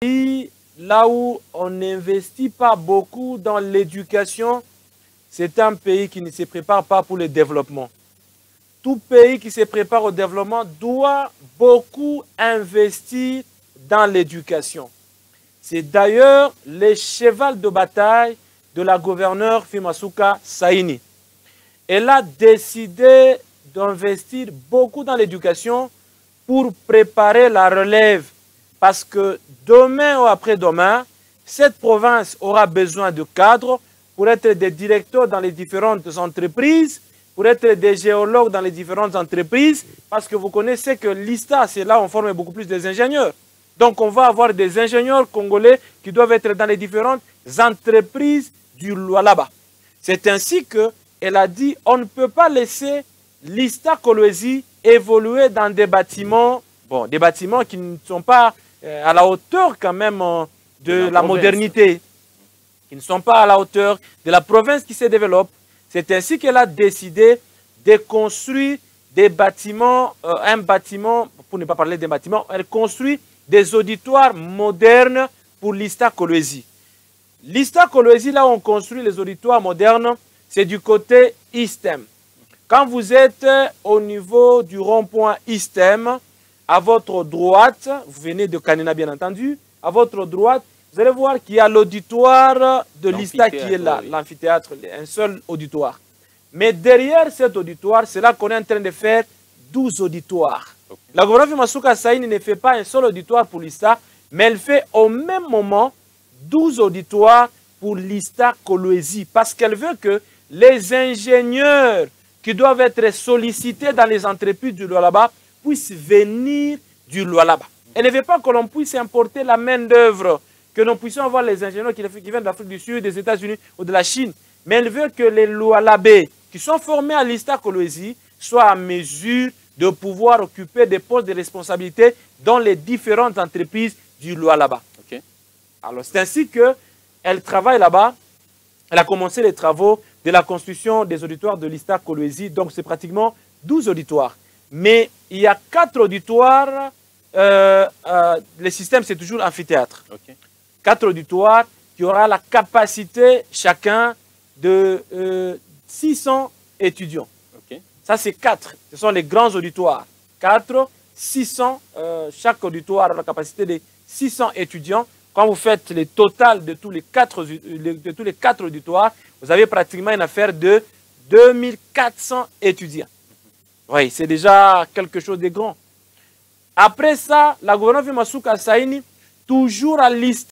pays là où on n'investit pas beaucoup dans l'éducation, c'est un pays qui ne se prépare pas pour le développement. Tout pays qui se prépare au développement doit beaucoup investir dans l'éducation. C'est d'ailleurs le cheval de bataille de la gouverneure Fimassouka Saini. Elle a décidé d'investir beaucoup dans l'éducation pour préparer la relève. Parce que demain ou après-demain, cette province aura besoin de cadres pour être des directeurs dans les différentes entreprises, pour être des géologues dans les différentes entreprises, parce que vous connaissez que l'ISTA, c'est là où on forme beaucoup plus des ingénieurs. Donc on va avoir des ingénieurs congolais qui doivent être dans les différentes entreprises du Lualaba. C'est ainsi qu'elle a dit on ne peut pas laisser l'ISTA Kolwezi évoluer dans des bâtiments, bon, des bâtiments qui ne sont pas à la hauteur quand même de la modernité, qui ne sont pas à la hauteur de la province qui se développe. C'est ainsi qu'elle a décidé de construire des bâtiments, un bâtiment, pour ne pas parler des bâtiments, elle construit des auditoires modernes pour l'ISTA Kolwezi. L'ISTA Kolwezi, là où on construit les auditoires modernes, c'est du côté ISTEM. Quand vous êtes au niveau du rond-point ISTEM, à votre droite, vous venez de Kanina bien entendu, à votre droite, vous allez voir qu'il y a l'auditoire de l'ISTA qui est là, l'amphithéâtre, un seul auditoire. Mais derrière cet auditoire, c'est là qu'on est en train de faire 12 auditoires. Okay. La gouverneure Fimassouka Saini ne fait pas un seul auditoire pour l'ISTA, mais elle fait au même moment 12 auditoires pour l'ISTA Kolwezi, parce qu'elle veut que les ingénieurs qui doivent être sollicités dans les entreprises du Lualaba puissent venir du Lualaba. Elle ne veut pas que l'on puisse importer la main-d'œuvre, que nous puissions avoir les ingénieurs qui viennent d'Afrique du Sud, des États-Unis ou de la Chine. Mais elle veut que les Lualabais qui sont formés à l'ISTA Kolwezi soient en mesure de pouvoir occuper des postes de responsabilité dans les différentes entreprises du Lualaba. Okay. Alors c'est ainsi qu'elle travaille là-bas. Elle a commencé les travaux de la construction des auditoires de l'ISTA Kolwezi. Donc c'est pratiquement 12 auditoires. Mais il y a 4 auditoires, le système c'est toujours amphithéâtre. Okay. 4 auditoires qui aura la capacité chacun de 600 étudiants. Okay. Ça c'est 4, ce sont les grands auditoires. 4, 600, chaque auditoire a la capacité de 600 étudiants. Quand vous faites le total de tous les 4 auditoires, vous avez pratiquement une affaire de 2400 étudiants. Oui, c'est déjà quelque chose de grand. Après ça, la gouverneure Fimassouka Saini, toujours à l'ISTA,